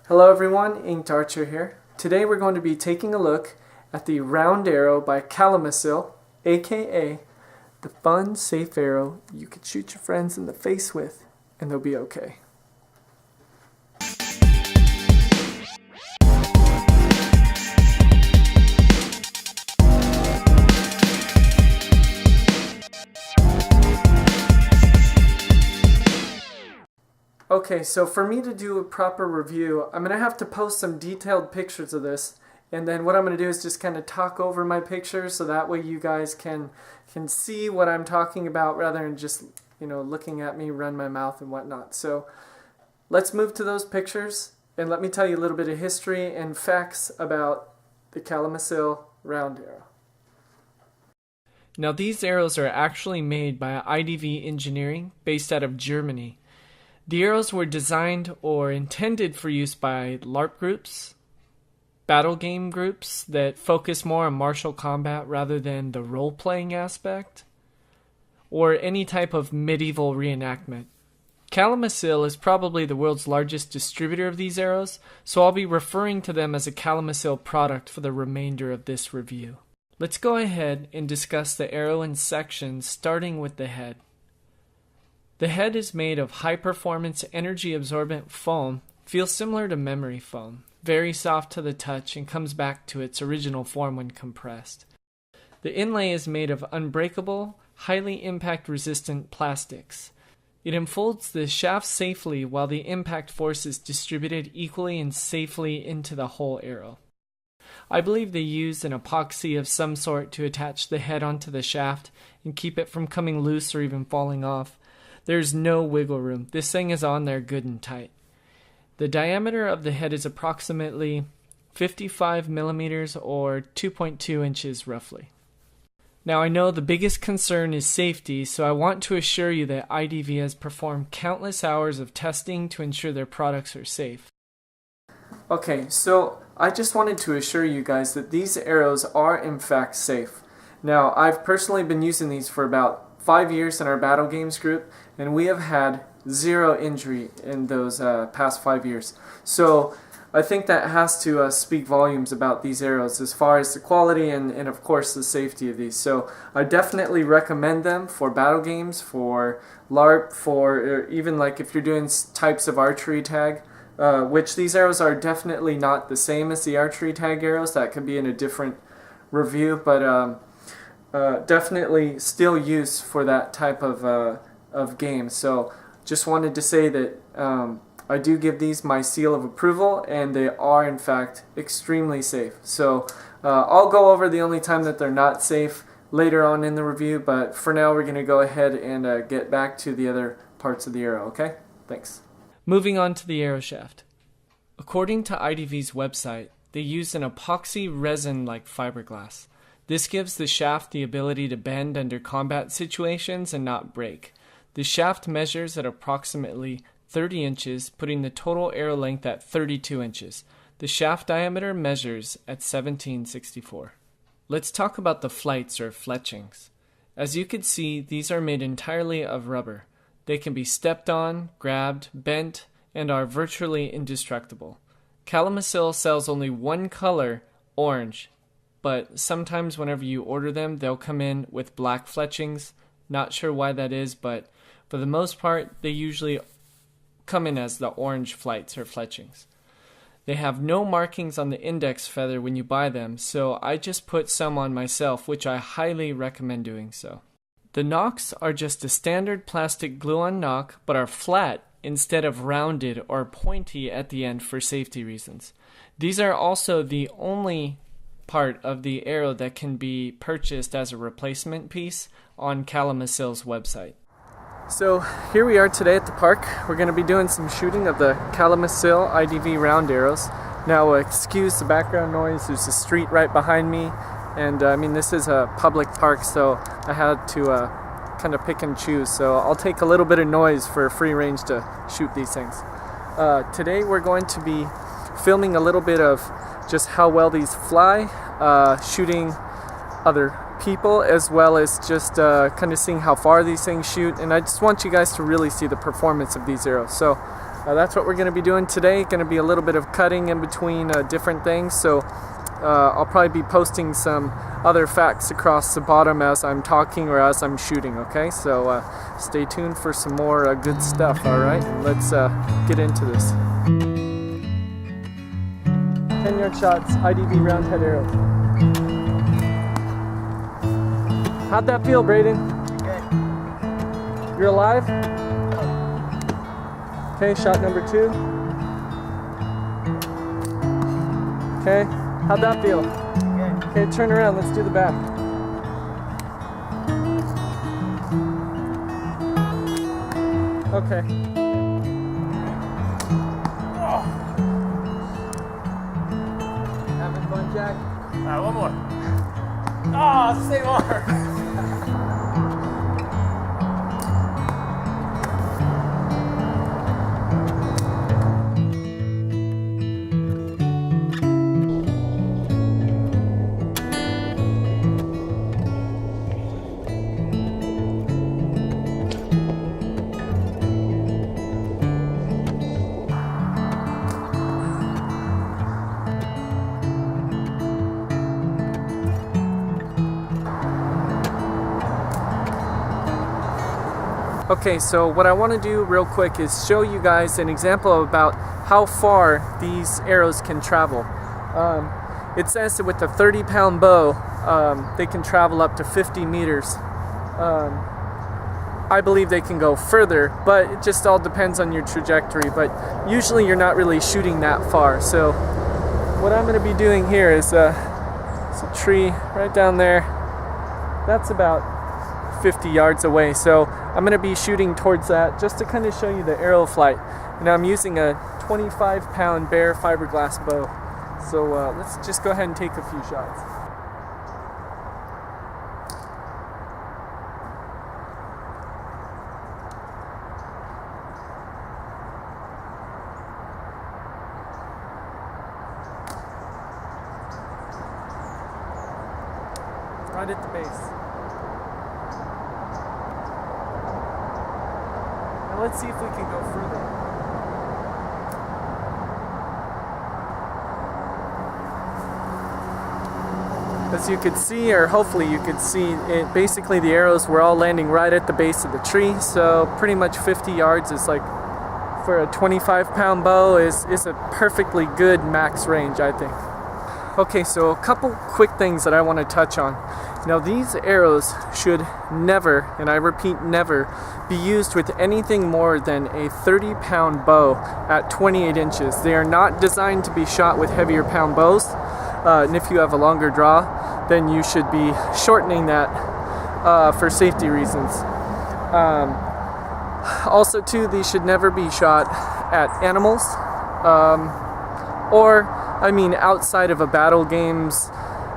Hello everyone, Inked Archer here. Today we're going to be taking a look at the round arrow by Calimacil, aka the fun, safe arrow you could shoot your friends in the face with and they'll be okay. Okay, so for me to do a proper review, I'm going to have to post some detailed pictures of this, and then what I'm going to do is just kind of talk over my pictures so that way you guys can see what I'm talking about rather than just, looking at me run my mouth and whatnot. So let's move to those pictures, and let me tell you a little bit of history and facts about the Calimacil round arrow. Now these arrows are actually made by IDV Engineering based out of Germany. The arrows were designed or intended for use by LARP groups, battle game groups that focus more on martial combat rather than the role-playing aspect, or any type of medieval reenactment. Calimacil is probably the world's largest distributor of these arrows, so I'll be referring to them as a Calimacil product for the remainder of this review. Let's go ahead and discuss the arrow in sections, starting with the head. The head is made of high-performance, energy-absorbent foam, feels similar to memory foam, very soft to the touch, and comes back to its original form when compressed. The inlay is made of unbreakable, highly impact-resistant plastics. It enfolds the shaft safely while the impact force is distributed equally and safely into the whole arrow. I believe they used an epoxy of some sort to attach the head onto the shaft and keep it from coming loose or even falling off. There's no wiggle room. This thing is on there good and tight. The diameter of the head is approximately 55 millimeters or 2.2 inches roughly. Now I know the biggest concern is safety, so I want to assure you that IDV has performed countless hours of testing to ensure their products are safe. Okay, so I just wanted to assure you guys that these arrows are in fact safe. Now I've personally been using these for about 5 years in our battle games group, and we have had zero injury in those past 5 years. So I think that has to speak volumes about these arrows as far as the quality and of course the safety of these. So I definitely recommend them for battle games, for LARP, for even like if you're doing types of archery tag, which these arrows are definitely not the same as the archery tag arrows. That could be in a different review, but definitely still use for that type of game. So just wanted to say that I do give these my seal of approval, and they are in fact extremely safe. So I'll go over the only time that they're not safe later on in the review, but for now we're going to go ahead and get back to the other parts of the arrow, okay? Thanks. Moving on to the arrow shaft. According to IDV's website, they use an epoxy resin-like fiberglass. This gives the shaft the ability to bend under combat situations and not break. The shaft measures at approximately 30 inches, putting the total arrow length at 32 inches. The shaft diameter measures at 1764. Let's talk about the flights or fletchings. As you can see, these are made entirely of rubber. They can be stepped on, grabbed, bent, and are virtually indestructible. Calimacil sells only one color, orange, but sometimes whenever you order them, they'll come in with black fletchings. Not sure why that is, but for the most part, they usually come in as the orange flights or fletchings. They have no markings on the index feather when you buy them, so I just put some on myself, which I highly recommend doing so. The nocks are just a standard plastic glue-on knock, but are flat instead of rounded or pointy at the end for safety reasons. These are also the only part of the arrow that can be purchased as a replacement piece on Calimacil's website. So here we are today at the park. We're going to be doing some shooting of the Calimacil IDV round arrows. Now excuse the background noise, there's a street right behind me, and this is a public park, so I had to kind of pick and choose. So I'll take a little bit of noise for free range to shoot these things. Today we're going to be filming a little bit of just how well these fly, shooting other people, as well as just kind of seeing how far these things shoot, and I just want you guys to really see the performance of these arrows. So That's what we're going to be doing today. Going to be a little bit of cutting in between different things. So I'll probably be posting some other facts across the bottom as I'm talking or as I'm shooting, okay? So stay tuned for some more good stuff, alright? Let's get into this. 10-yard shots, IDV round head arrows. How'd that feel, Braden? Good. You're alive? Okay, shot number 2. Okay, how'd that feel? Good. Okay, turn around, let's do the back. Okay. Oh. Having fun, Jack? One more. Oh, same arm. Okay, so what I want to do real quick is show you guys an example about how far these arrows can travel. It says that with a 30-pound bow, they can travel up to 50 meters. I believe they can go further, but it just all depends on your trajectory. But usually you're not really shooting that far. So what I'm going to be doing here is it's a tree right down there. That's about 50 yards away, so I'm going to be shooting towards that just to kind of show you the arrow flight. And I'm using a 25-pound bare fiberglass bow, so let's just go ahead and take a few shots. Right at the base. Let's see if we can go further. As you could see, or hopefully you could see, it basically the arrows were all landing right at the base of the tree, so pretty much 50 yards is like, for a 25-pound bow, is a perfectly good max range, I think. Okay, so a couple quick things that I want to touch on. Now, these arrows should never, and I repeat never, be used with anything more than a 30-pound bow at 28 inches. They are not designed to be shot with heavier pound bows, and if you have a longer draw, then you should be shortening that for safety reasons. Also, too, these should never be shot at animals, outside of a battle game's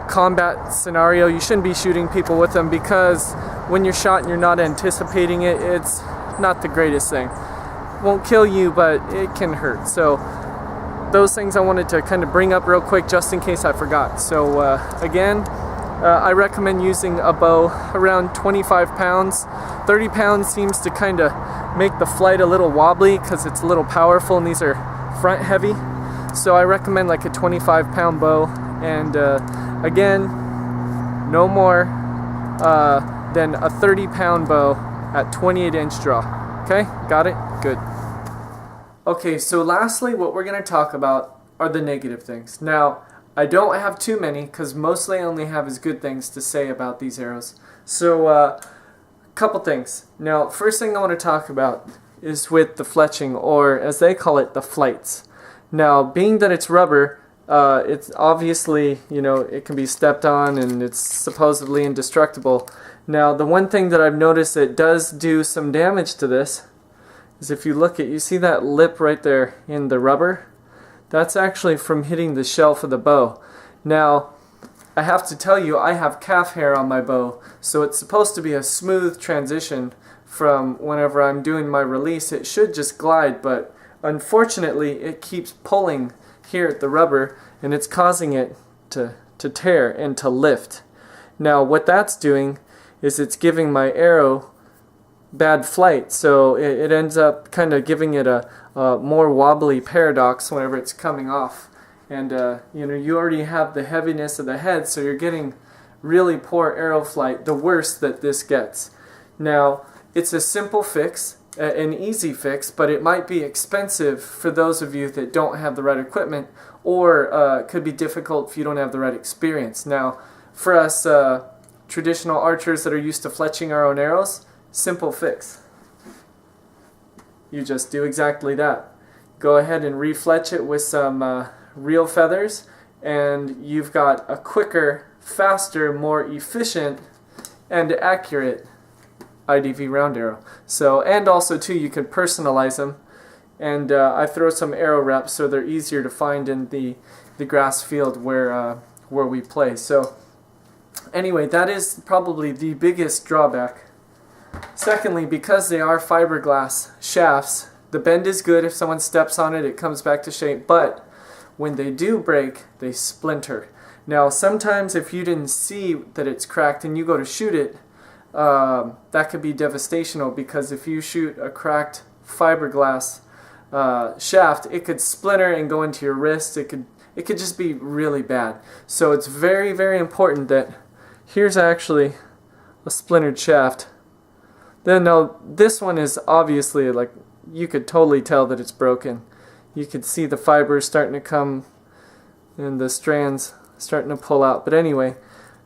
combat scenario. You shouldn't be shooting people with them, because when you're shot and you're not anticipating it, it's not the greatest thing. Won't kill you, but it can hurt. So those things I wanted to kind of bring up real quick just in case I forgot. So again, I recommend using a bow around 25 pounds. 30 pounds seems to kind of make the flight a little wobbly because it's a little powerful, and these are front heavy. So I recommend like a 25-pound bow, and again, no more than a 30-pound bow at 28-inch draw. Okay, got it? Good. Okay, so lastly, what we're going to talk about are the negative things. Now, I don't have too many, because mostly I only have as good things to say about these arrows. So, a couple things. Now, first thing I want to talk about is with the fletching, or as they call it, the flights. Now, being that it's rubber, it's obviously, it can be stepped on, and it's supposedly indestructible. Now, the one thing that I've noticed that does do some damage to this is if you look you see that lip right there in the rubber? That's actually from hitting the shelf of the bow. Now, I have to tell you, I have calf hair on my bow, so it's supposed to be a smooth transition from whenever I'm doing my release. It should just glide, but unfortunately it keeps pulling here at the rubber, and it's causing it to tear and to lift. Now, what that's doing is it's giving my arrow bad flight, so it ends up kind of giving it a more wobbly paradox whenever it's coming off. And you already have the heaviness of the head, so you're getting really poor arrow flight, the worse that this gets. Now, it's a simple fix, an easy fix, but it might be expensive for those of you that don't have the right equipment, or could be difficult if you don't have the right experience. Now, for us traditional archers that are used to fletching our own arrows, simple fix. You just do exactly that. Go ahead and refletch it with some real feathers, and you've got a quicker, faster, more efficient, and accurate IDV round arrow. So, and also too, you can personalize them, and I throw some arrow reps so they're easier to find in the grass field where we play. So anyway, that is probably the biggest drawback. Secondly, because they are fiberglass shafts, the bend is good. If someone steps on it, it comes back to shape, but when they do break, they splinter. Now, sometimes if you didn't see that it's cracked and you go to shoot it, that could be devastational, because if you shoot a cracked fiberglass shaft, it could splinter and go into your wrist. It could just be really bad. So it's very, very important that here's actually a splintered shaft. Then now this one is obviously, like, you could totally tell that it's broken. You could see the fibers starting to come and the strands starting to pull out. But anyway,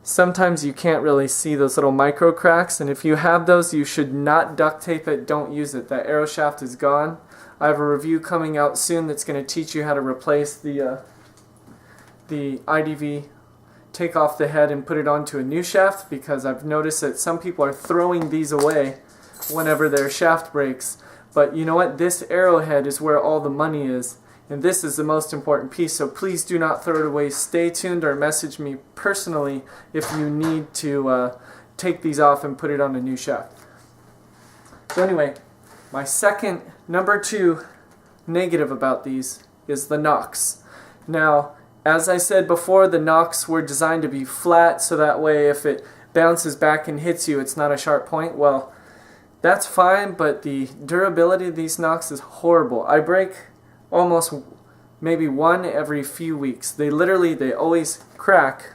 sometimes you can't really see those little micro cracks, and if you have those, you should not duct tape it. Don't use it. That arrow shaft is gone. I have a review coming out soon that's going to teach you how to replace the IDV, take off the head and put it onto a new shaft, because I've noticed that some people are throwing these away whenever their shaft breaks. But you know what? This arrowhead is where all the money is, and this is the most important piece, so please do not throw it away. Stay tuned, or message me personally if you need to take these off and put it on a new shaft. So anyway, my second, number 2 negative about these is the nocks. Now, as I said before, the nocks were designed to be flat, so that way if it bounces back and hits you, it's not a sharp point. Well, that's fine, but the durability of these nocks is horrible. I break almost maybe one every few weeks. They always crack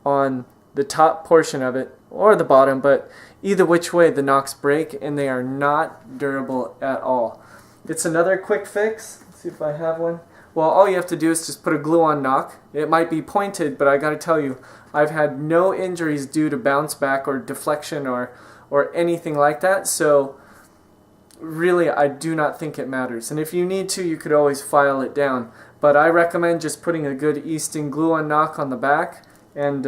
on the top portion of it or the bottom, but either which way the nocks break, and they are not durable at all. It's another quick fix. Let's see if I have one. Well, all you have to do is just put a glue-on knock. It might be pointed, but I gotta tell you, I've had no injuries due to bounce back or deflection or anything like that, so really I do not think it matters. And if you need to, you could always file it down, but I recommend just putting a good Easton glue-on knock on the back and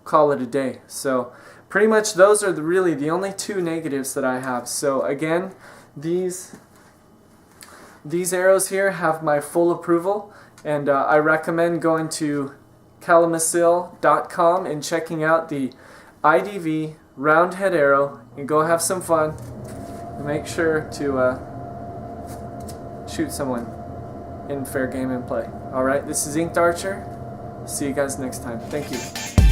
call it a day. So pretty much those are really the only 2 negatives that I have. So again, these arrows here have my full approval, and I recommend going to Calimacil.com and checking out the IDV round head arrow, and go have some fun. Make sure to shoot someone in fair game and play. Alright, this is Inked Archer. See you guys next time. Thank you.